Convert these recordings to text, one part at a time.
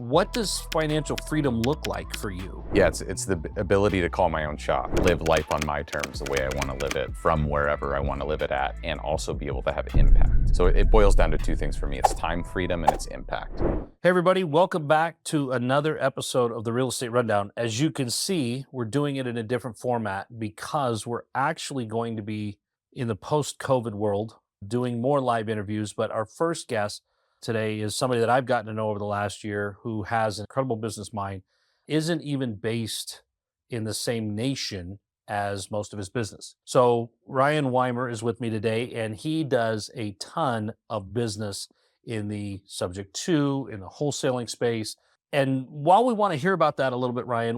What does financial freedom look like for you? Yeah, it's the ability to call my own shot, live life on my terms, the way I want to live it, from wherever I want to live it at, and also be able to have impact. So it boils down to two things for me. It's time freedom and it's impact. Hey, everybody, welcome back to another episode of the Real Estate Rundown. As you can see, we're doing it in a different format because we're actually going to be in the post-COVID world doing more live interviews. But our first guest today is somebody that I've gotten to know over the last year who has an incredible business mind, isn't even based in the same nation as most of his business. So Ryan Weimer is with me today, and he does a ton of business in the subject to, in the wholesaling space. And while we want to hear about that a little bit, Ryan,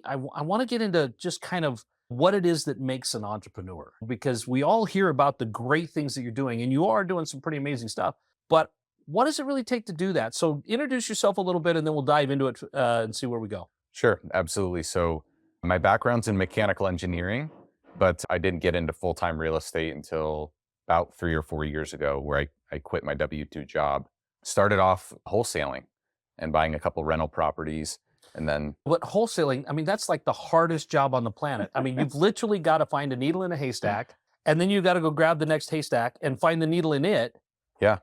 I want to get into just kind of what it is that makes an entrepreneur, because we all hear about the great things that you're doing, and you are doing some pretty amazing stuff. But what does it really take to do that? So introduce yourself a little bit, and then we'll dive into it and see where we go. Sure, absolutely. So my background's in mechanical engineering, but I didn't get into full-time real estate until about 3 or 4 years ago, where I quit my W-2 job. Started off wholesaling and buying a couple rental properties, and then But wholesaling, I mean, that's like the hardest job on the planet. I mean, you've literally got to find a needle in a haystack, and then you got to go grab the next haystack and find the needle in it. yeah,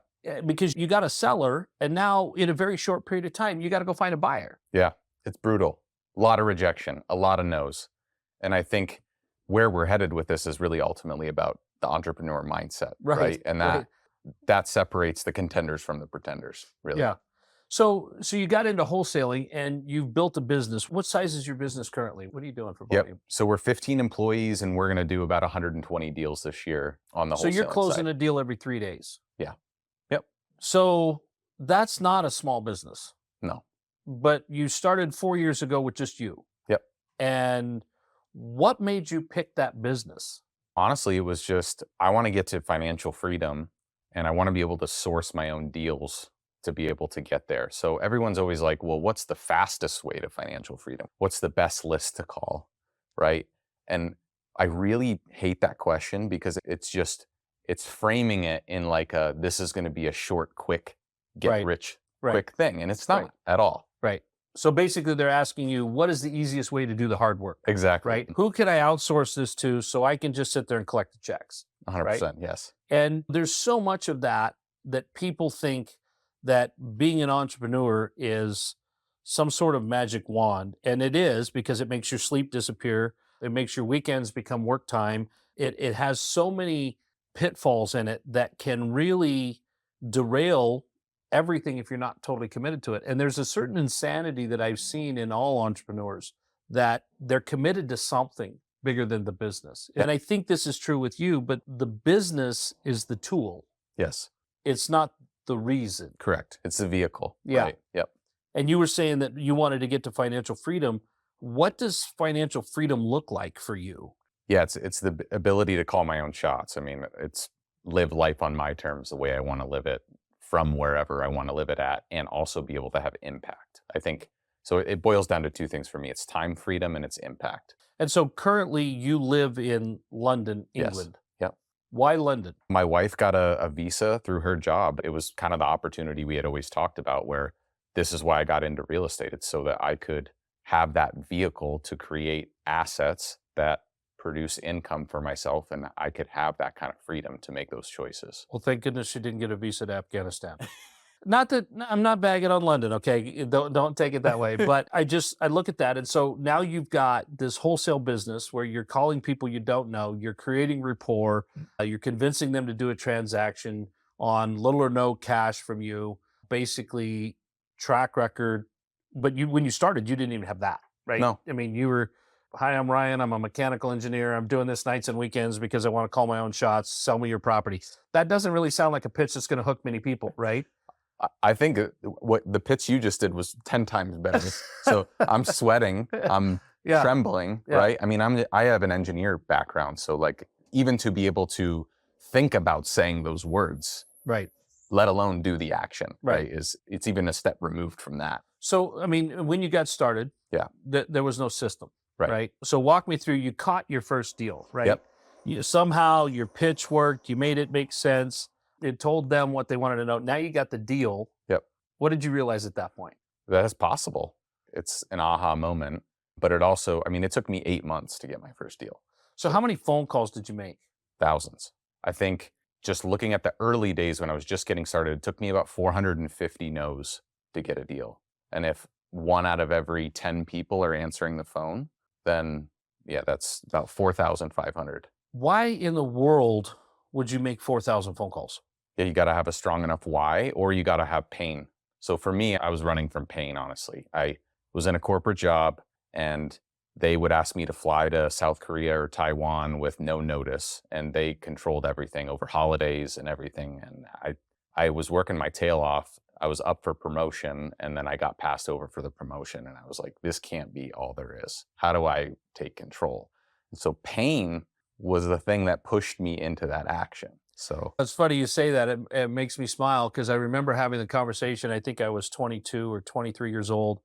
Because you got a seller, and now in a very short period of time, you got to go find a buyer. yeah, it's brutal. A lot of rejection, a lot of no's. And I think where we're headed with this is really ultimately about the entrepreneur mindset, right? And that separates the contenders from the pretenders, really. Yeah. So you got into wholesaling and you've built a business. What size is your business currently? What are you doing for volume? Yep. So we're 15 employees, and we're going to do about 120 deals this year on the wholesaling So you're closing side. a deal every 3 days. Yeah. Yep. So that's not a small business. No. But you started 4 years ago with just you. Yep. And what made you pick that business? Honestly, it was just, I want to get to financial freedom, and I want to be able to source my own deals to be able to get there. So everyone's always like, well, what's the fastest way to financial freedom? What's the best list to call, right? And I really hate that question, because it's framing it in like this is going to be a short, quick, get rich quick thing. And it's not at all. Right. So basically they're asking you, what is the easiest way to do the hard work? Exactly. Right. Who can I outsource this to so I can just sit there and collect the checks? 100%. Right? Yes. And there's so much of that people think that being an entrepreneur is some sort of magic wand. And it is, because it makes your sleep disappear. It makes your weekends become work time. It has so many pitfalls in it that can really derail everything if you're not totally committed to it. And there's a certain insanity that I've seen in all entrepreneurs, that they're committed to something bigger than the business. And I think this is true with you, but the business is the tool. Yes. It's not the reason. Correct. It's the vehicle. Yeah. Right? Yep. And you were saying that you wanted to get to financial freedom. What does financial freedom look like for you? Yeah, it's the ability to call my own shots. I mean, it's live life on my terms, the way I want to live it, from wherever I want to live it at, and also be able to have impact. I think, so it boils down to two things for me. It's time freedom and it's impact. And so currently you live in London, England. Yes. Yep. Why London? My wife got a visa through her job. It was kind of the opportunity we had always talked about, where this is why I got into real estate. It's so that I could have that vehicle to create assets that produce income for myself, and I could have that kind of freedom to make those choices. Well, thank goodness you didn't get a visa to Afghanistan. Not that I'm not bagging on London, okay? Don't take it that way. But I look at that, and so now you've got this wholesale business where you're calling people you don't know, you're creating rapport, you're convincing them to do a transaction on little or no cash from you, basically track record. But when you started, you didn't even have that, right? No. I mean, you were, hi, I'm Ryan. I'm a mechanical engineer. I'm doing this nights and weekends because I want to call my own shots. Sell me your property. That doesn't really sound like a pitch that's going to hook many people, right? I think what the pitch you just did was 10 times better. So I'm sweating, I'm trembling, right? I mean, I have an engineer background. So like, even to be able to think about saying those words, right, let alone do the action, right? It's even a step removed from that. So, I mean, when you got started, there was no system, right? So walk me through, you caught your first deal, right? Yep. Somehow your pitch worked, you made it make sense. It told them what they wanted to know. Now you got the deal. Yep. What did you realize at that point? That is possible. It's an aha moment, but it also, I mean, it took me 8 months to get my first deal. So how many phone calls did you make? Thousands. I think just looking at the early days when I was just getting started, it took me about 450 no's to get a deal. And if one out of every 10 people are answering the phone, then yeah, that's about 4,500. Why in the world would you make 4,000 phone calls? Yeah, you got to have a strong enough why, or you got to have pain. So for me, I was running from pain, honestly. I was in a corporate job and they would ask me to fly to South Korea or Taiwan with no notice, and they controlled everything over holidays and everything. And I was working my tail off. I was up for promotion, and then I got passed over for the promotion. And I was like, this can't be all there is. How do I take control? And so pain was the thing that pushed me into that action. So It's funny you say that. It makes me smile because I remember having the conversation. I think I was 22 or 23 years old.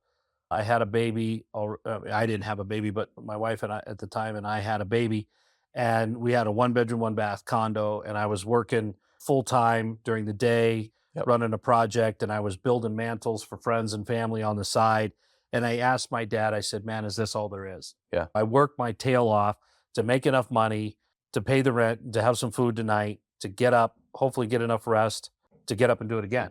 I had a baby. I didn't have a baby, but my wife and I at the time and I had a baby, and we had a one bedroom, one bath condo. And I was working full time during the day, yep. running a project, and I was building mantles for friends and family on the side. And I asked my dad. I said, "Man, is this all there is?" Yeah. I worked my tail off to make enough money to pay the rent, to have some food tonight, to get up, hopefully get enough rest to get up and do it again.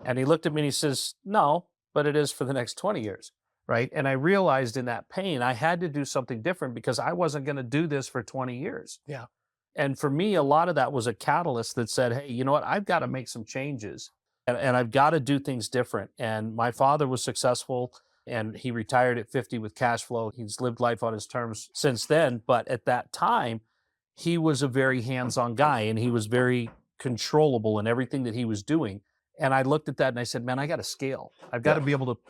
And he looked at me and he says, "No, but it is for the next 20 years." Right. And I realized in that pain, I had to do something different because I wasn't going to do this for 20 years. Yeah. And for me, a lot of that was a catalyst that said, hey, you know what? I've got to make some changes and I've got to do things different. And my father was successful and he retired at 50 with cash flow. He's lived life on his terms since then. But at that time, he was a very hands on guy and he was very controllable in everything that he was doing. And I looked at that and I said, man, I got to scale. I've got to be able to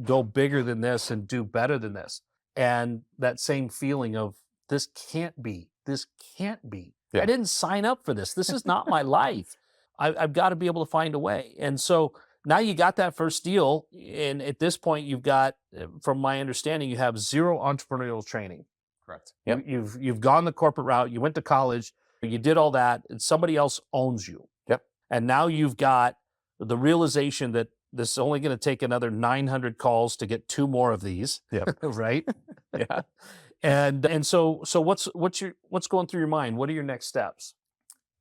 go bigger than this and do better than this. And that same feeling of this can't be. Yeah. I didn't sign up for this. This is not my life. I've got to be able to find a way. And so now you got that first deal. And at this point, you've got, from my understanding, you have zero entrepreneurial training. Correct. Yep. You've gone the corporate route. You went to college. You did all that, and somebody else owns you. Yep. And now you've got the realization that this is only going to take another 900 calls to get 2 more of these. Yep. Right. Yeah. And so what's going through your mind? What are your next steps?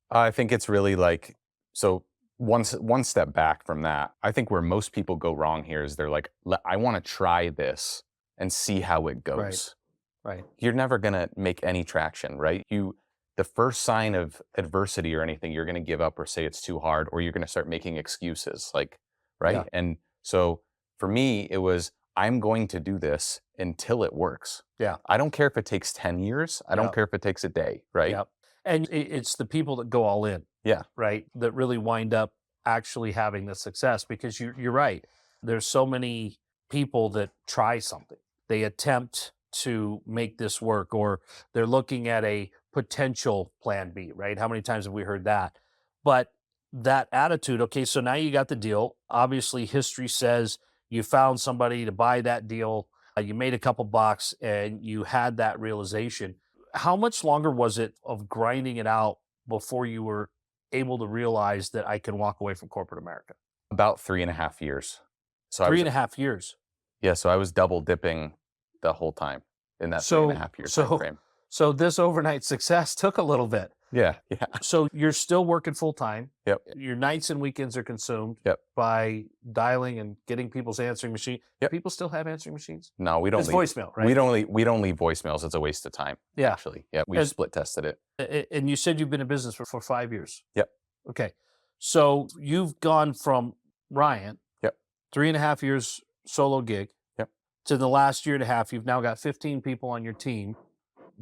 I think it's really like, so one step back from that, I think where most people go wrong here is they're like, I want to try this and see how it goes. Right. You're never going to make any traction, right? The first sign of adversity or anything, you're going to give up or say it's too hard, or you're going to start making excuses, like, right? Yeah. And so for me, it was, I'm going to do this until it works. Yeah. I don't care if it takes 10 years. I don't care if it takes a day, right? Yeah. And it's the people that go all in. Yeah. Right. That really wind up actually having the success, because you're right. There's so many people that try something. They attempt to make this work, or they're looking at a potential plan B, right? How many times have we heard that? But that attitude, okay, so now you got the deal. Obviously, history says you found somebody to buy that deal, you made a couple bucks, and you had that realization. How much longer was it of grinding it out before you were able to realize that I can walk away from corporate America? About 3.5 years. So Three and a half years. Yeah, so I was double dipping the whole time in that 3.5 year time frame. So this overnight success took a little bit. Yeah. So you're still working full time. Yep. Your nights and weekends are consumed Yep. by dialing and getting people's answering machine. Yep. People still have answering machines? No, we don't. It's voicemail, right? We don't leave voicemails. It's a waste of time. Yeah. Actually, yeah, we split tested it. And you said you've been in business for 5 years. Yep. Okay. So you've gone from Ryan. Yep. 3.5 years solo gig. Yep. To the last year and a half, you've now got 15 people on your team.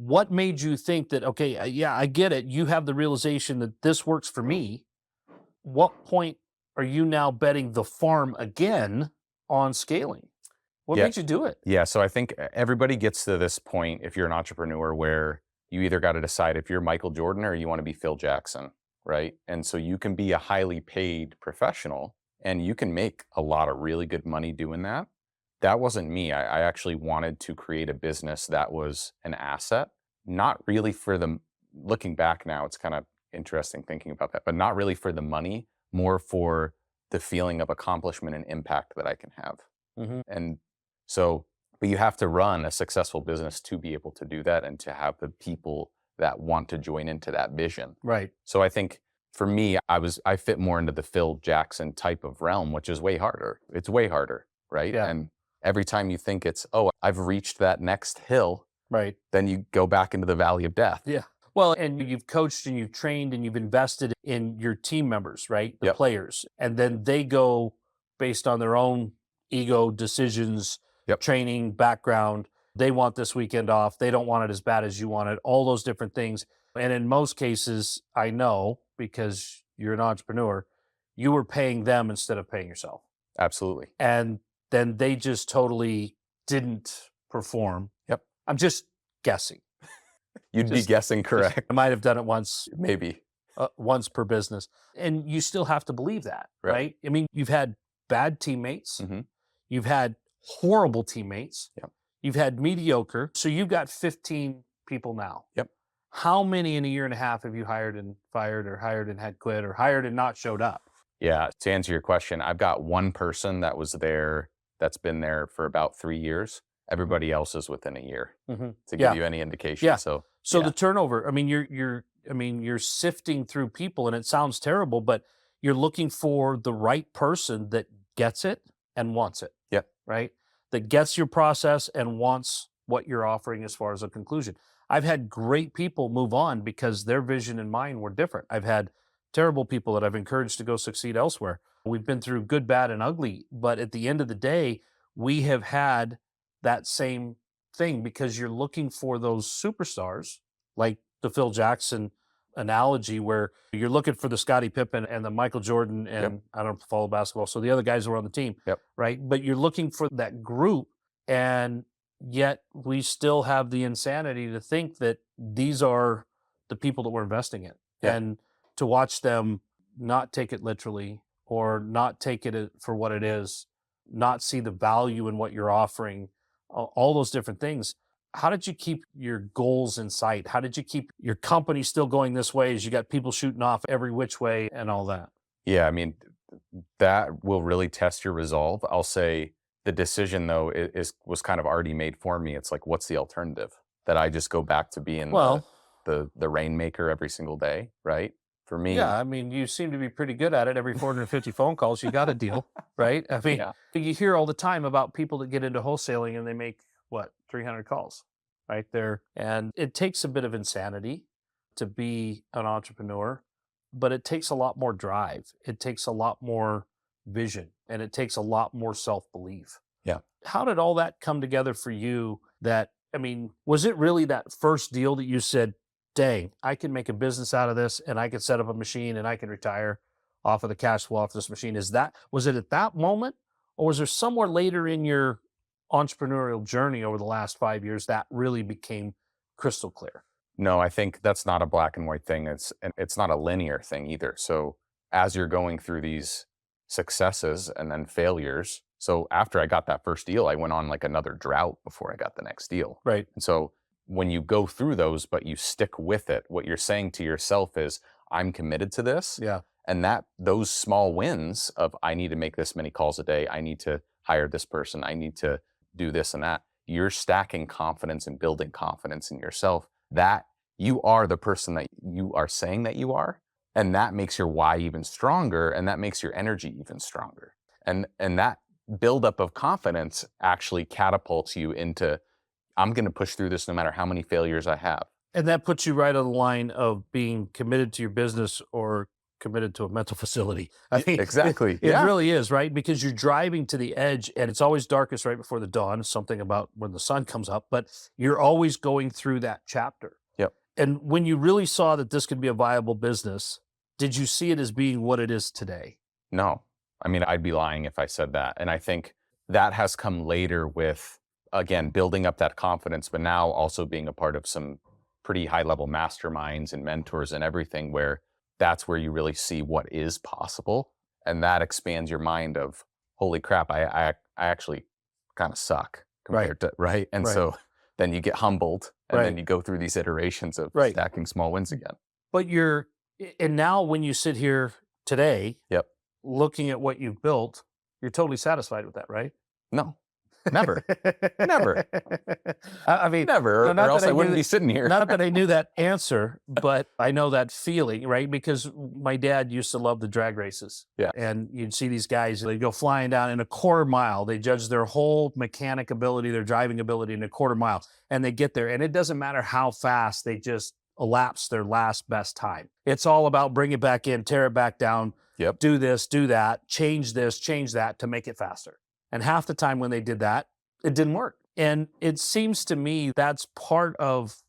What made you think that, okay, yeah, I get it. You have the realization that this works for me. What point are you now betting the farm again on scaling? What made you do it? Yeah, so I think everybody gets to this point, if you're an entrepreneur, where you either got to decide if you're Michael Jordan or you want to be Phil Jackson, right? And so you can be a highly paid professional and you can make a lot of really good money doing that. That wasn't me. I actually wanted to create a business that was an asset, not really for the, looking back now, it's kind of interesting thinking about that, but not really for the money, more for the feeling of accomplishment and impact that I can have. Mhm. And so, but you have to run a successful business to be able to do that and to have the people that want to join into that vision. Right. So I think for me, I fit more into the Phil Jackson type of realm, which is way harder. It's way harder, right? Yeah. And every time you think it's, oh, I've reached that next hill, Right. then you go back into the valley of death. Yeah. Well, and you've coached and you've trained and you've invested in your team members, right? The Yep. players. And then they go based on their own ego, decisions, Yep. training, background. They want this weekend off. They don't want it as bad as you want it, all those different things. And in most cases, I know because you're an entrepreneur, you were paying them instead of paying yourself. Absolutely. And then they just totally didn't perform. Yep. I'm just guessing. You'd be Just- guessing correct. I might have done it Maybe. once per business. And you still have to believe that, Right. right? I mean, you've had bad teammates, Mhm. you've had horrible teammates, Yep. you've had mediocre. So you've got 15 people now. Yep. How many in a year and a half have you hired and fired or hired and had quit or hired and not showed up? Yeah. To answer your question, I've got one person that was there that's been there for about 3 years. Everybody else is within a year, Mhm. to Yeah. give you any indication. Yeah. So So yeah. the turnover, I mean, you're sifting through people and it sounds terrible, but you're looking for the right person that gets it and wants it. Yep. Right? That gets your process and wants what you're offering as far as a conclusion. I've had great people move on because their vision and mine were different. I've had terrible people that I've encouraged to go succeed elsewhere. We've been through good, bad, and ugly, but at the end of the day, we have had that same thing because you're looking for those superstars like the Phil Jackson analogy where you're looking for the Scottie Pippen and the Michael Jordan and Yep. I don't follow basketball, so the other guys who are on the team, Yep. right? But you're looking for that group, and yet we still have the insanity to think that these are the people that we're investing in, Yeah. and to watch them not take it literally or not take it for what it is, not see the value in what you're offering, all those different things. How did you keep your goals in sight? How did you keep your company still going this way as you got people shooting off every which way and all that? Yeah. I mean, that will really test your resolve. I'll say the decision though was kind of already made for me. It's like, what's the alternative? That I just go back to being Well, the rainmaker every single day, right? For me, yeah, I mean, you seem to be pretty good at it. Every 450 phone calls, you got a deal, right? I mean, yeah, you hear all the time about people that get into wholesaling and they make what, 300 calls right there. And it takes a bit of insanity to be an entrepreneur, but it takes a lot more drive. It takes a lot more vision and it takes a lot more self belief. yeah. How did all that come together for you? That, I mean, was it really that first deal that you said, dang, I can make a business out of this and I can set up a machine and I can retire off of the cash flow off this machine? Was it at that moment? Or was there somewhere later in your entrepreneurial journey over the last 5 years that really became crystal clear? No, I think that's not a black and white thing. And it's not a linear thing either. So as you're going through these successes and then failures, so after I got that first deal, I went on like another drought before I got the next deal. Right. And so when you go through those, but you stick with it, what you're saying to yourself is, I'm committed to this. Yeah. And that those small wins of I need to make this many calls a day, I need to hire this person, I need to do this and that, you're stacking confidence and building confidence in yourself that you are the person that you are saying that you are. And that makes your why even stronger. And that makes your energy even stronger. And that buildup of confidence actually catapults you into, I'm going to push through this no matter how many failures I have. And that puts you right on the line of being committed to your business or committed to a mental facility. I mean, Exactly. it Yeah. really is, right? Because you're driving to the edge and it's always darkest right before the dawn, something about when the sun comes up, but you're always going through that chapter. Yep. And when you really saw that this could be a viable business, did you see it as being what it is today? No. I mean, I'd be lying if I said that. And I think that has come later with, again, building up that confidence, but now also being a part of some pretty high level masterminds and mentors and everything where that's where you really see what is possible. And that expands your mind of, holy crap, I actually kind of suck compared to, right? And Right. so then you get humbled and then Right. you go through these iterations of Right. stacking small wins again. But and now when you sit here today, Yep. looking at what you've built, you're totally satisfied with that, right? No, never, never, I mean, never, no, or else I wouldn't be sitting here. not that I knew that answer, but I know that feeling, right? Because my dad used to love the drag races. Yeah. And you'd see these guys, they go flying down in a quarter mile. They judge their whole mechanic ability, their driving ability in a quarter mile. And they get there. And it doesn't matter how fast, they just elapse their last best time. It's all about bring it back in, tear it back down, Yep. do this, do that, change this, change that to make it faster. And half the time when they did that, it didn't work. And it seems to me that's part of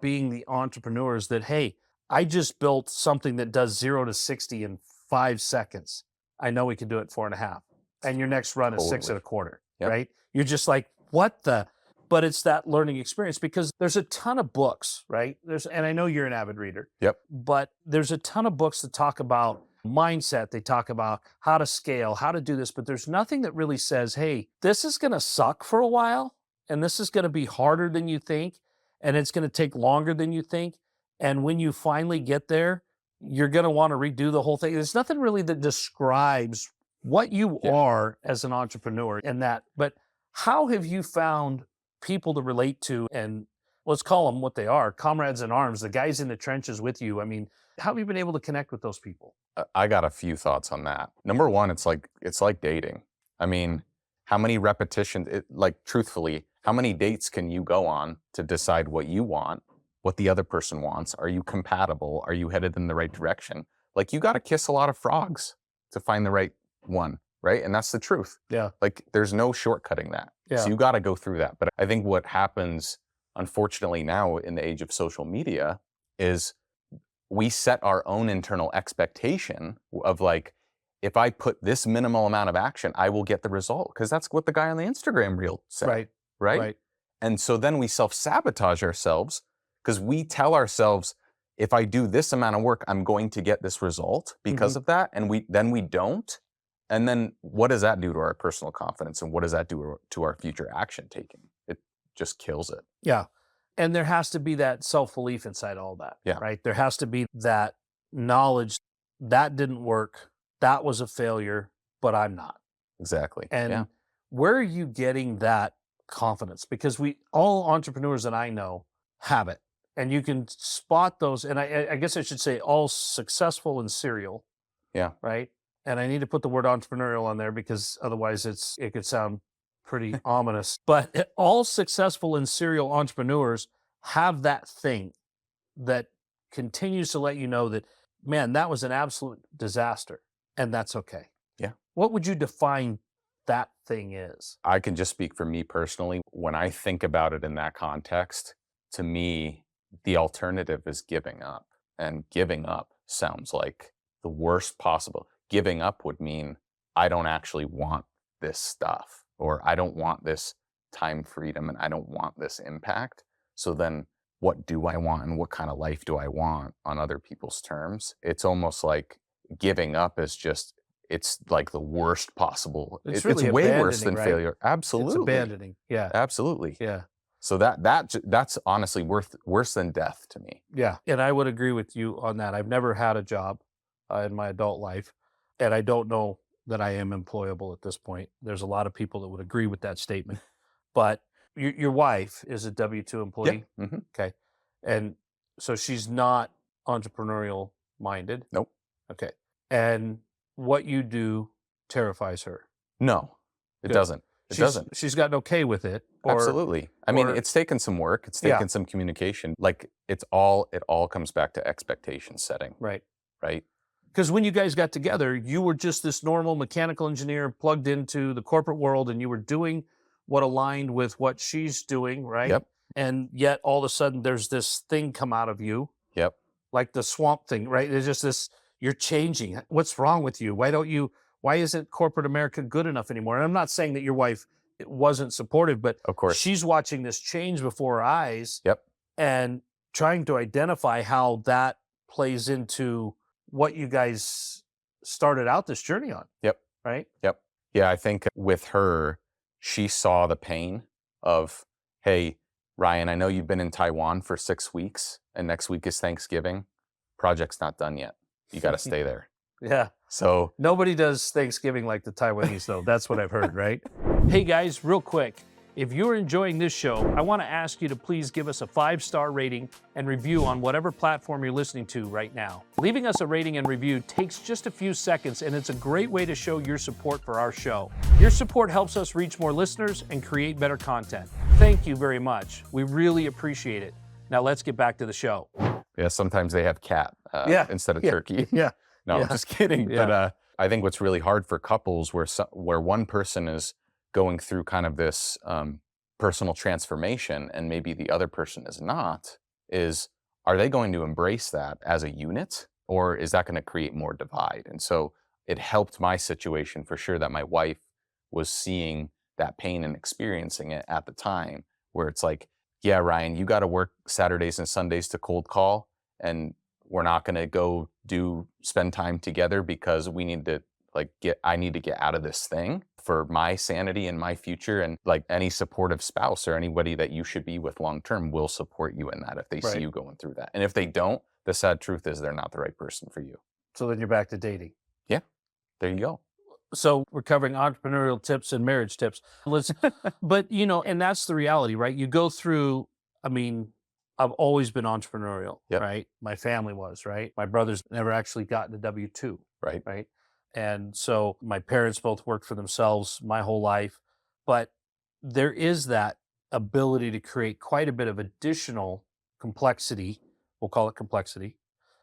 being the entrepreneurs that, hey, I just built something that does 0 to 60 in 5 seconds. I know we can do it 4.5. And your next run is 6.25, Yep. right? You're just like, what the? But it's that learning experience because there's a ton of books, right? And I know you're an avid reader. Yep. But there's a ton of books that talk about mindset. They talk about how to scale, how to do this, but there's nothing that really says, hey, this is going to suck for a while, and this is going to be harder than you think, and it's going to take longer than you think. And when you finally get there, you're going to want to redo the whole thing. There's nothing really that describes what you are as an entrepreneur in that. But how have you found people to relate to, and let's call them what they are, comrades in arms, the guys in the trenches with you? I mean, how have you been able to connect with those people? I got a few thoughts on that. Number one, it's like dating. I mean, how many repetitions, truthfully, how many dates can you go on to decide what you want, what the other person wants? Are you compatible? Are you headed in the right direction? Like, you got to kiss a lot of frogs to find the right one, right? And that's the truth. Yeah. Like, there's no shortcutting that. Yeah. So you got to go through that. But I think what happens, unfortunately, now in the age of social media is we set our own internal expectation of like, if I put this minimal amount of action, I will get the result. Because that's what the guy on the Instagram reel said. Right? And so then we self-sabotage ourselves because we tell ourselves, if I do this amount of work, I'm going to get this result because of that. And we don't. And then what does that do to our personal confidence? And what does that do to our future action taking? It just kills it. Yeah. And there has to be that self-belief inside all that, right? There has to be that knowledge that didn't work, that was a failure, but I'm not. Exactly. And where are you getting that confidence? Because all entrepreneurs that I know have it. And you can spot those, and I guess I should say all successful and serial. Yeah. Right? And I need to put the word entrepreneurial on there because otherwise it could sound pretty ominous. But all successful and serial entrepreneurs have that thing that continues to let you know that, man, that was an absolute disaster, and that's okay. Yeah. What would you define that thing is? I can just speak for me personally. When I think about it in that context, to me, the alternative is giving up. And giving up sounds like the worst possible. Giving up would mean I don't actually want this stuff, or I don't want this time freedom, and I don't want this impact. So then what do I want, and what kind of life do I want on other people's terms? It's almost like giving up is just, it's like the worst possible. It's really way worse than failure. Absolutely. It's abandoning. Yeah. Absolutely. Yeah. So that's honestly worse than death to me. Yeah. And I would agree with you on that. I've never had a job in my adult life, and I don't know that I am employable at this point. There's a lot of people that would agree with that statement. But your wife is a W-2 employee? Yeah. Mm-hmm. Okay. And so she's not entrepreneurial minded? Nope. Okay. And what you do terrifies her? No, it doesn't. It doesn't. She's gotten okay with it? Absolutely. I mean, it's taken some work. It's taken some communication. Like, it all comes back to expectation setting. Right. Right. Because when you guys got together, you were just this normal mechanical engineer plugged into the corporate world, and you were doing what aligned with what she's doing, right? Yep. And yet all of a sudden there's this thing come out of you. Yep. Like the swamp thing, right? There's just this, you're changing. What's wrong with you? Why isn't corporate America good enough anymore? And I'm not saying that your wife wasn't supportive, but of course she's watching this change before her eyes. Yep. And trying to identify how that plays into what you guys started out this journey on. Yep. Right? Yep. Yeah, I think with her, she saw the pain of, hey, Ryan, I know you've been in Taiwan for 6 weeks, and next week is Thanksgiving. Project's not done yet. You got to stay there. Yeah. So nobody does Thanksgiving like the Taiwanese, though. That's what I've heard, right? Hey guys, real quick, if you're enjoying this show, I want to ask you to please give us a 5-star rating and review on whatever platform you're listening to right now. Leaving us a rating and review takes just a few seconds, and it's a great way to show your support for our show. Your support helps us reach more listeners and create better content. Thank you very much. We really appreciate it. Now let's get back to the show. Yeah, sometimes they have cat instead of turkey. Yeah. No, Yeah. just kidding. Yeah. But I think what's really hard for couples where one person is going through kind of this personal transformation and maybe the other person is not, is are they going to embrace that as a unit, or is that going to create more divide? And so it helped my situation for sure that my wife was seeing that pain and experiencing it at the time, where it's like, yeah, Ryan, you got to work Saturdays and Sundays to cold call, and we're not going to go spend time together because we need to I need to get out of this thing for my sanity and my future. And like any supportive spouse or anybody that you should be with long term will support you in that if they see you going through that. And if they don't, the sad truth is they're not the right person for you. So then you're back to dating. Yeah, there you go. So we're covering entrepreneurial tips and marriage tips. But and that's the reality, right? You go through, I mean, I've always been entrepreneurial, right? My family was, right? My brothers never actually got into W-2, right? And so my parents both worked for themselves my whole life, but there is that ability to create quite a bit of additional complexity, we'll call it complexity,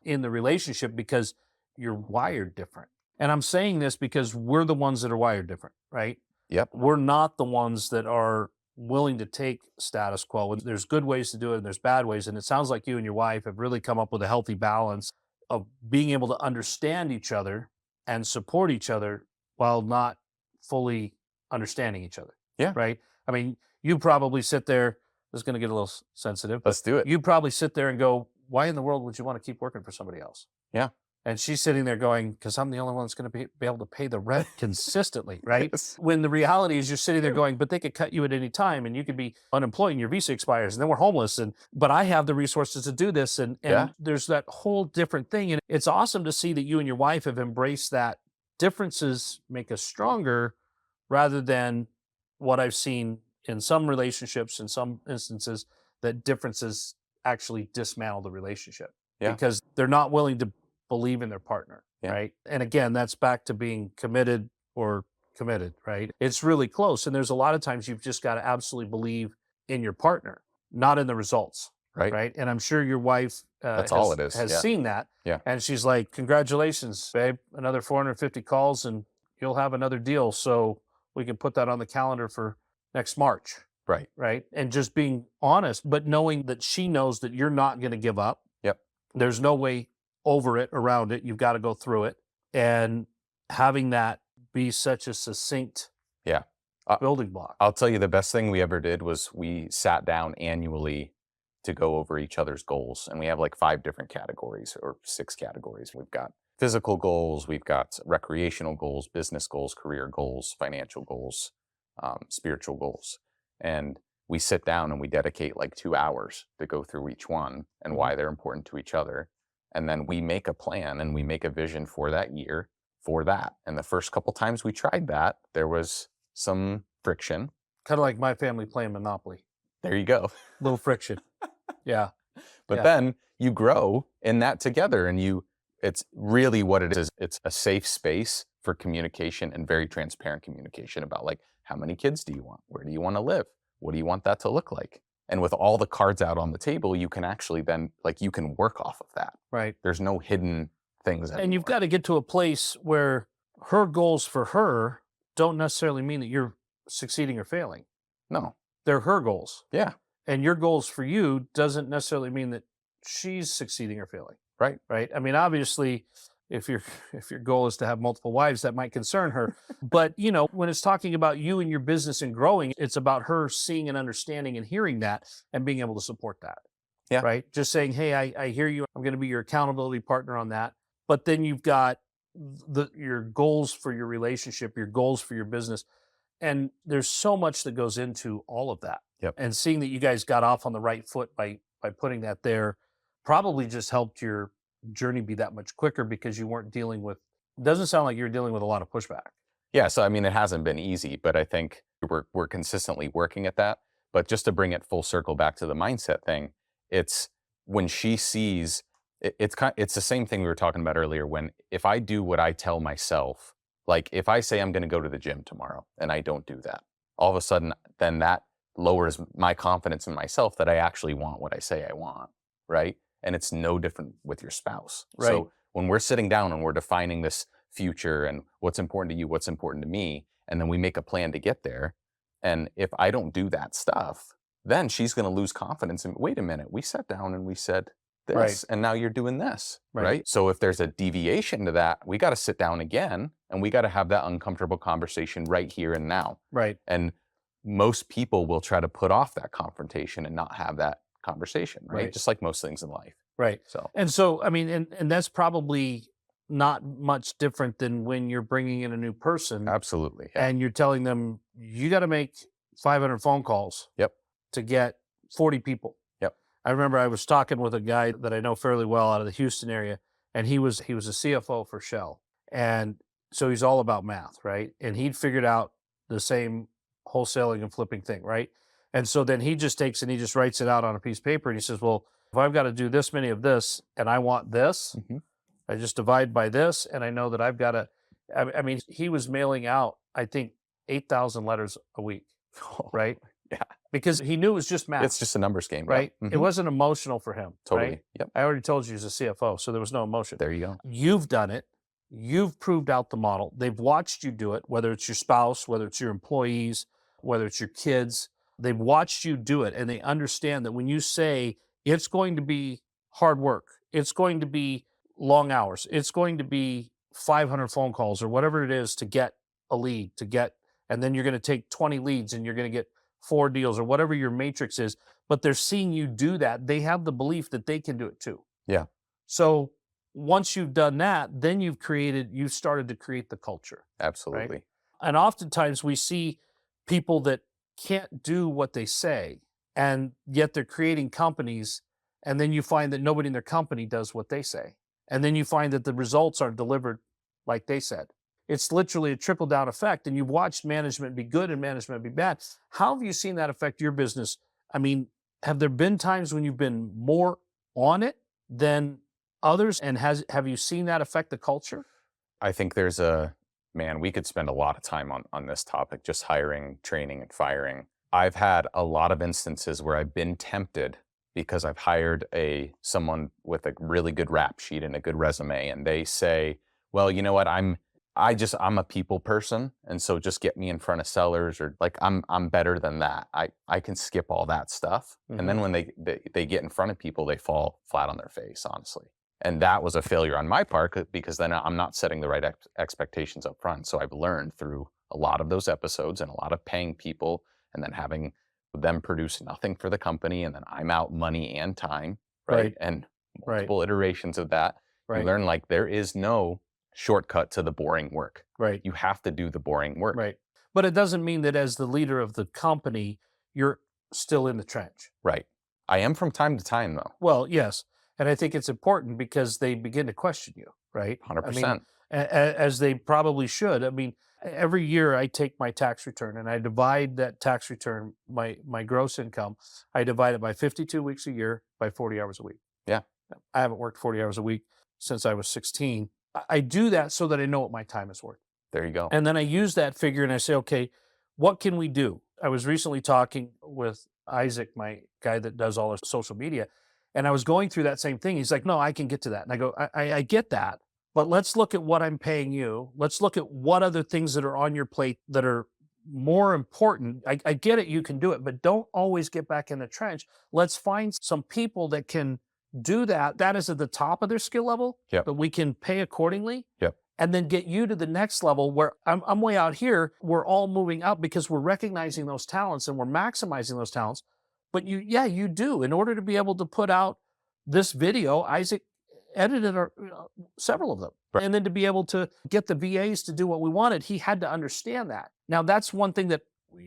in the relationship because you're wired different. And I'm saying this because we're the ones that are wired different, right? Yep. We're not the ones that are willing to take status quo. There's good ways to do it and there's bad ways. And it sounds like you and your wife have really come up with a healthy balance of being able to understand each other and support each other while not fully understanding each other. Yeah. Right? I mean, you probably sit there, this is going to get a little sensitive. Let's do it. You probably sit there and go, why in the world would you want to keep working for somebody else? Yeah. And she's sitting there going, because I'm the only one that's going to be able to pay the rent consistently, right? Yes. When the reality is you're sitting there going, but they could cut you at any time and you could be unemployed and your visa expires and then we're homeless. But I have the resources to do this. And there's that whole different thing. And it's awesome to see that you and your wife have embraced that differences make us stronger rather than what I've seen in some relationships, in some instances, that differences actually dismantle the relationship because they're not willing to believe in their partner, right? And again, that's back to being committed or committed, right? It's really close. And there's a lot of times you've just got to absolutely believe in your partner, not in the results, right? And I'm sure your wife has seen that. Yeah. And she's like, congratulations, babe, another 450 calls and you'll have another deal. So we can put that on the calendar for next March. Right. And just being honest, but knowing that she knows that you're not going to give up. Yep. There's no way over it, around it. You've got to go through it. And having that be such a succinct building block. I'll tell you the best thing we ever did was we sat down annually to go over each other's goals. And we have like 5 different categories or 6 categories. We've got physical goals, we've got recreational goals, business goals, career goals, financial goals, spiritual goals. And we sit down and we dedicate like 2 hours to go through each one and why they're important to each other. And then we make a plan and we make a vision for that year for that. And the first couple times we tried that, there was some friction. Kind of like my family playing Monopoly. There you go. Little friction. Yeah. But then you grow in that together and it's really what it is. It's a safe space for communication and very transparent communication about like, how many kids do you want? Where do you want to live? What do you want that to look like? And with all the cards out on the table, you can actually then, you can work off of that. Right. There's no hidden things anymore. And you've got to get to a place where her goals for her don't necessarily mean that you're succeeding or failing. No. They're her goals. Yeah. And your goals for you doesn't necessarily mean that she's succeeding or failing. Right. Right. I mean, obviously, if your goal is to have multiple wives, that might concern her. But, when it's talking about you and your business and growing, it's about her seeing and understanding and hearing that and being able to support that. Yeah. Right. Just saying, hey, I hear you. I'm going to be your accountability partner on that. But then you've got your goals for your relationship, your goals for your business. And there's so much that goes into all of that. Yep. And seeing that you guys got off on the right foot by putting that there probably just helped your journey be that much quicker because you weren't dealing with, it doesn't sound like you're dealing with a lot of pushback. Yeah. So, I mean, it hasn't been easy, but I think We're consistently working at that. But just to bring it full circle back to the mindset thing, it's when she sees it's the same thing we were talking about earlier. When if I do what I tell myself, like if I say I'm going to go to the gym tomorrow and I don't do that, all of a sudden then that lowers my confidence in myself that I actually want what I say I want, right? And it's no different with your spouse. Right. So when we're sitting down and we're defining this future and what's important to you, what's important to me, and then we make a plan to get there. And if I don't do that stuff, then she's going to lose confidence. And wait a minute, we sat down and we said this, Right. and now you're doing this, Right. right? So if there's a deviation to that, we got to sit down again and we got to have that uncomfortable conversation right here and now. Right. And most people will try to put off that confrontation and not have that conversation, right? Right. Just like most things in life. Right. So, And so, I mean, and that's probably not much different than when you're bringing in a new person absolutely. Yeah. and you're telling them, you got to make 500 phone calls Yep. to get 40 people. Yep. I remember I was talking with a guy that I know fairly well out of the Houston area, and he was a CFO for Shell. And so he's all about math, right? And he'd figured out the same wholesaling and flipping thing, right? And so then he just takes and he just writes it out on a piece of paper and he says, well, if I've got to do this many of this and I want this, I just divide by this, and I know that I've got to, I mean, he was mailing out, I think, 8,000 letters a week, right? Yeah. Because he knew it was just math. It's just a numbers game, right? Yeah. It wasn't emotional for him. Totally. Right? Yep. I already told you he's a CFO, so there was no emotion. There you go. You've done it. You've proved out the model. They've watched you do it, whether it's your spouse, whether it's your employees, whether it's your kids. They've watched you do it, and they understand that when you say it's going to be hard work, it's going to be long hours, it's going to be 500 phone calls or whatever it is to get a lead, and then you're going to take 20 leads and you're going to get 4 deals or whatever your matrix is, but they're seeing you do that. They have the belief that they can do it too. Yeah. So once you've done that, then you've started to create the culture. Absolutely. Right? And oftentimes we see people that can't do what they say, and yet they're creating companies, and then you find that nobody in their company does what they say. And then you find that the results aren't delivered like they said. It's literally a trickle down effect, and you've watched management be good and management be bad. How have you seen that affect your business? I mean, have there been times when you've been more on it than others, and have you seen that affect the culture? I think we could spend a lot of time on this topic, just hiring, training, and firing. I've had a lot of instances where I've been tempted because I've hired someone with a really good rap sheet and a good resume, and they say, well, you know what, I'm a people person, and so just get me in front of sellers, or like I'm better than that. I can skip all that stuff. And then when they get in front of people, they fall flat on their face, honestly. And that was a failure on my part because then I'm not setting the right expectations up front. So I've learned through a lot of those episodes and a lot of paying people and then having them produce nothing for the company, and then I'm out money and time, right? And multiple iterations of that. You learn like there is no shortcut to the boring work. Right. You have to do the boring work. Right. But it doesn't mean that as the leader of the company, you're still in the trench. Right. I am from time to time, though. Well, yes. And I think it's important because they begin to question you, right? 100%. I mean, as they probably should. I mean, every year I take my tax return and I divide that tax return, my gross income, I divide it by 52 weeks a year by 40 hours a week. Yeah. I haven't worked 40 hours a week since I was 16. I do that so that I know what my time is worth. There you go. And then I use that figure and I say, okay, what can we do? I was recently talking with Isaac, my guy that does all our social media, and I was going through that same thing. He's like, no, I can get to that. And I go, I get that, but let's look at what I'm paying you. Let's look at what other things that are on your plate that are more important. I get it, you can do it, but don't always get back in the trench. Let's find some people that can do that. That is at the top of their skill level, but we can pay accordingly. Yep. And then get you to the next level where I'm way out here. We're all moving up because we're recognizing those talents and we're maximizing those talents. But you do. In order to be able to put out this video, Isaac edited several of them. Right. And then to be able to get the VAs to do what we wanted, he had to understand that. Now, that's one thing that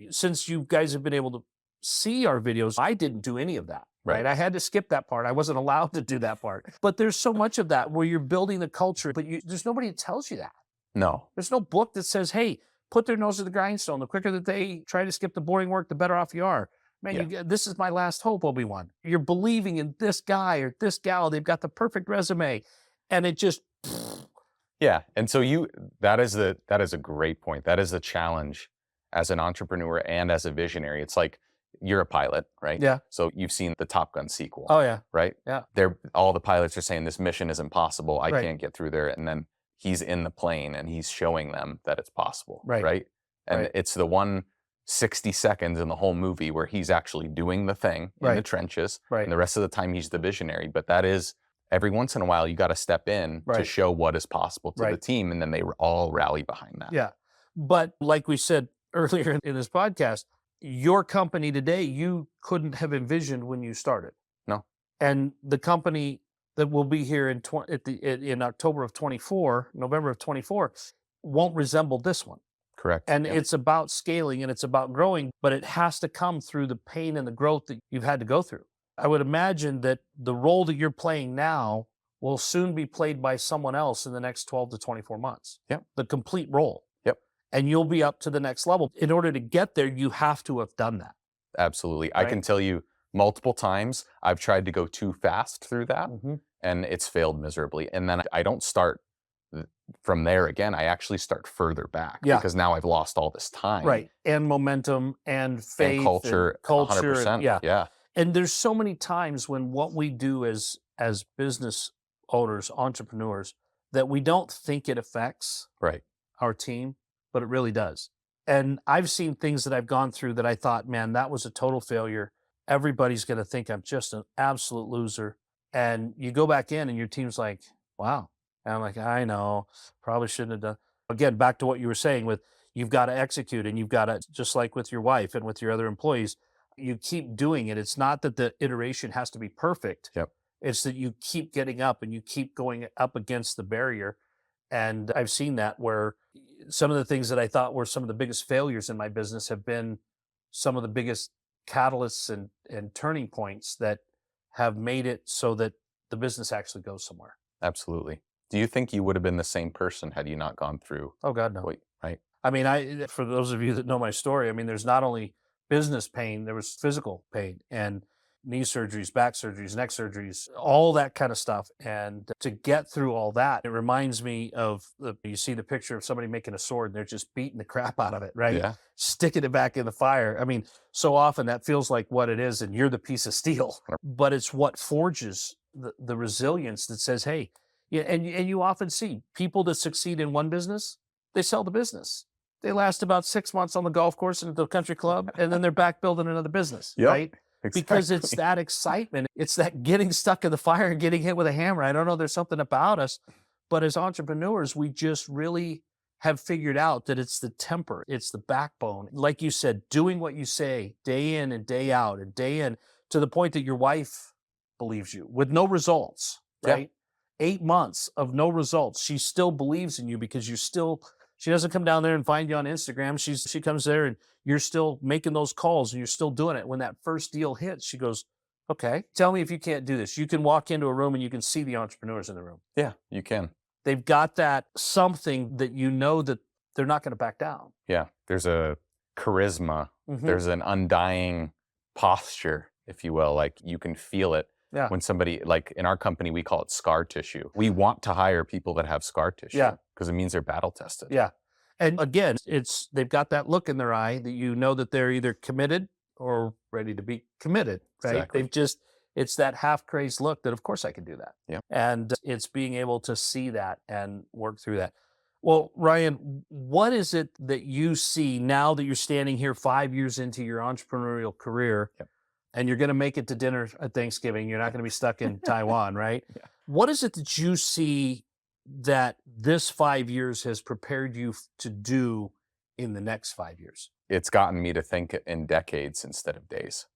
since you guys have been able to see our videos, I didn't do any of that. Right. I had to skip that part. I wasn't allowed to do that part. But there's so much of that where you're building the culture, but there's nobody that tells you that. No. There's no book that says, hey, put their nose to the grindstone. The quicker that they try to skip the boring work, the better off you are. Man, Yeah. this is my last hope, Obi-Wan. You're believing in this guy or this gal. They've got the perfect resume. And it just, Yeah. And so that is a great point. That is the challenge as an entrepreneur and as a visionary. It's like you're a pilot, right? yeah. So you've seen the Top Gun sequel, Oh, yeah. right? Yeah. All the pilots are saying this mission is impossible. I Right. can't get through there. And then he's in the plane and he's showing them that it's possible, Right. right? And Right. it's the 60 seconds in the whole movie where he's actually doing the thing in the Right. trenches. Right. And the rest of the time he's the visionary. But that is every once in a while you got to step in to Right. show what is possible to the Right. team. And then they all rally behind that. Yeah. But like we said earlier in this podcast, your company today, you couldn't have envisioned when you started. No. And the company that will be here in October of 24, November of 24, won't resemble this one. Correct. And Yep. it's about scaling and it's about growing, but it has to come through the pain and the growth that you've had to go through. I would imagine that the role that you're playing now will soon be played by someone else in the next 12 to 24 months. Yep. The complete role. Yep. And you'll be up to the next level. In order to get there, you have to have done that. Absolutely. I can Right. tell you multiple times I've tried to go too fast through that and it's failed miserably. And then I don't start from there again. I actually start further back Yeah. because now I've lost all this time. Right. And momentum and faith And culture, culture. 100%. Yeah. Yeah. And there's so many times when what we do as business owners, entrepreneurs, that we don't think it affects Right. our team, but it really does. And I've seen things that I've gone through that I thought, man, that was a total failure. Everybody's going to think I'm just an absolute loser. And you go back in and your team's like, wow. And I'm like, I know, probably shouldn't have done. Again, back to what you were saying with you've got to execute and you've got to, just like with your wife and with your other employees, you keep doing it. It's not that the iteration has to be perfect. Yep. It's that you keep getting up and you keep going up against the barrier. And I've seen that where some of the things that I thought were some of the biggest failures in my business have been some of the biggest catalysts and turning points that have made it so that the business actually goes somewhere. Absolutely. Do you think you would have been the same person had you not gone through? Oh God, no. Right. I mean, for those of you that know my story, I mean, there's not only business pain, there was physical pain and knee surgeries, back surgeries, neck surgeries, all that kind of stuff. And to get through all that, it reminds me of you see the picture of somebody making a sword and they're just beating the crap out of it, right? Yeah. Sticking it back in the fire. I mean, so often that feels like what it is and you're the piece of steel, but it's what forges the resilience that says, hey, yeah, and you often see people that succeed in one business, they sell the business. They last about 6 months on the golf course and at the country club, and then they're back building another business, Yep. right? Exactly. Because it's that excitement. It's that getting stuck in the fire and getting hit with a hammer. I don't know, there's something about us, but as entrepreneurs, we just really have figured out that it's the temper, it's the backbone. Like you said, doing what you say day in and day out and day in to the point that your wife believes you with no results, right? 8 months of no results. She still believes in you because she doesn't come down there and find you on Instagram. She comes there and you're still making those calls and you're still doing it. When that first deal hits, she goes, okay, tell me if you can't do this. You can walk into a room and you can see the entrepreneurs in the room. Yeah, you can. They've got that something that you know that they're not going to back down. Yeah. There's a charisma. There's an undying posture, if you will. Like you can feel it. Yeah. When somebody, like in our company, we call it scar tissue. We want to hire people that have scar tissue. Yeah. Because it means they're battle tested. Yeah. And again, they've got that look in their eye that you know that they're either committed or ready to be committed, right? Exactly. It's that half crazed look that of course I can do that. Yeah. And it's being able to see that and work through that. Well, Ryan, what is it that you see now that you're standing here 5 years into your entrepreneurial career? Yep. And you're going to make it to dinner at Thanksgiving. You're not going to be stuck in Taiwan, right? Yeah. What is it that you see that this 5 years has prepared you to do in the next 5 years? It's gotten me to think in decades instead of days.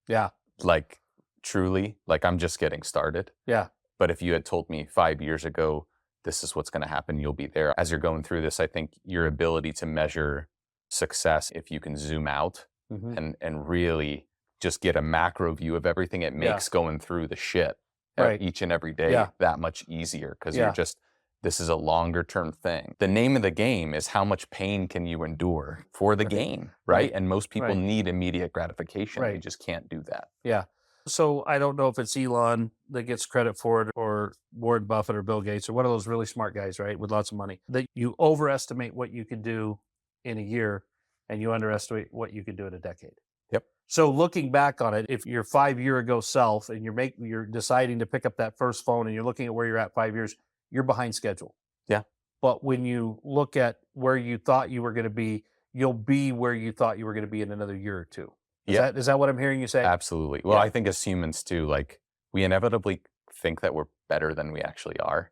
Yeah. Like truly, like I'm just getting started. Yeah. But if you had told me 5 years ago, this is what's going to happen, you'll be there. As you're going through this, I think your ability to measure success, if you can zoom out and really just get a macro view of everything, it makes going through the shit Right. each and every day that much easier because you're just This is a longer term thing. The name of the game is how much pain can you endure for the game, right? And most people need immediate gratification. They just can't do that. Yeah. So I don't know if it's Elon that gets credit for it or Warren Buffett or Bill Gates or one of those really smart guys, right, with lots of money, that you overestimate what you could do in a year and you underestimate what you could do in a decade. Yep. So looking back on it, if your 5 year ago self and you're deciding to pick up that first phone and you're looking at where you're at 5 years, you're behind schedule. Yeah. But when you look at where you thought you were going to be, you'll be where you thought you were going to be in another year or two. Is that what I'm hearing you say? Absolutely. Well, I think as humans too, like we inevitably think that we're better than we actually are.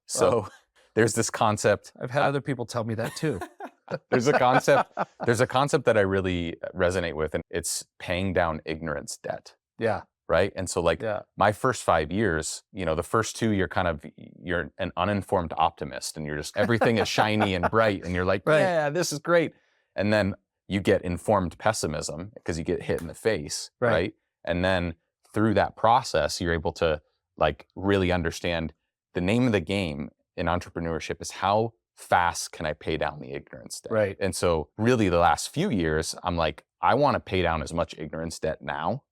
So there's this concept. I've had other people tell me that too. There's a concept that I really resonate with, and it's paying down ignorance debt. Yeah. Right. And so like my first 5 years, the first 2, you're an uninformed optimist and you're just, everything is shiny and bright and you're like, yeah, this is great. And then you get informed pessimism because you get hit in the face. Right. And then through that process, you're able to like really understand the name of the game in entrepreneurship is how fast can I pay down the ignorance debt? Right. And so really the last few years, I'm like, I want to pay down as much ignorance debt now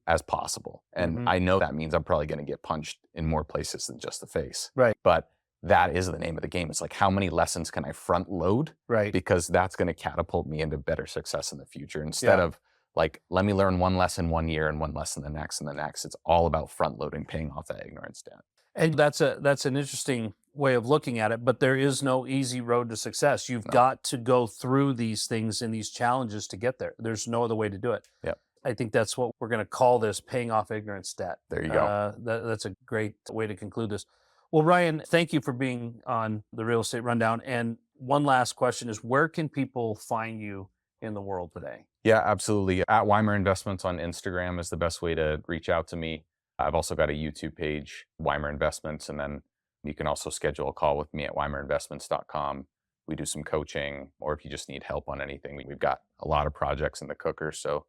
as possible. And I know that means I'm probably going to get punched in more places than just the face. Right. But that is the name of the game. It's like, how many lessons can I front load? Right. Because that's going to catapult me into better success in the future instead of like, let me learn one lesson 1 year and one lesson the next and the next. It's all about front loading, paying off that ignorance debt. And that's an interesting way of looking at it, but there is no easy road to success. You've got to go through these things and these challenges to get there. There's no other way to do it. Yep. I think that's what we're going to call this, paying off ignorance debt. There you go. That's a great way to conclude this. Well, Ryan, thank you for being on the Real Estate Rundown. And one last question is, where can people find you in the world today? Yeah, absolutely. At Weimer Investments on Instagram is the best way to reach out to me. I've also got a YouTube page, Weimer Investments, and then you can also schedule a call with me at weimerinvestments.com. We do some coaching, or if you just need help on anything, we've got a lot of projects in the cooker. So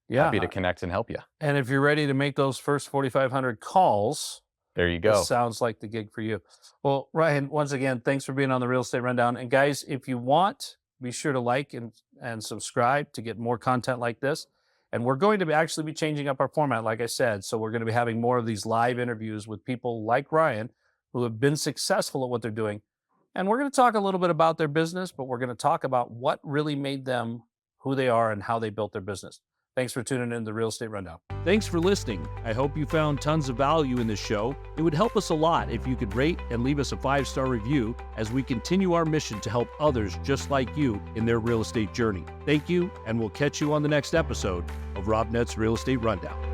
happy to connect and help you. And if you're ready to make those first 4,500 calls, there you go. Sounds like the gig for you. Well, Ryan, once again, thanks for being on the Real Estate Rundown. And guys, if you want, be sure to like and subscribe to get more content like this. And we're going to actually be changing up our format, like I said. So we're going to be having more of these live interviews with people like Ryan who have been successful at what they're doing. And we're going to talk a little bit about their business, but we're going to talk about what really made them who they are and how they built their business. Thanks for tuning in to the Real Estate Rundown. Thanks for listening. I hope you found tons of value in this show. It would help us a lot if you could rate and leave us a 5-star review as we continue our mission to help others just like you in their real estate journey. Thank you, and we'll catch you on the next episode of Robnett's Real Estate Rundown.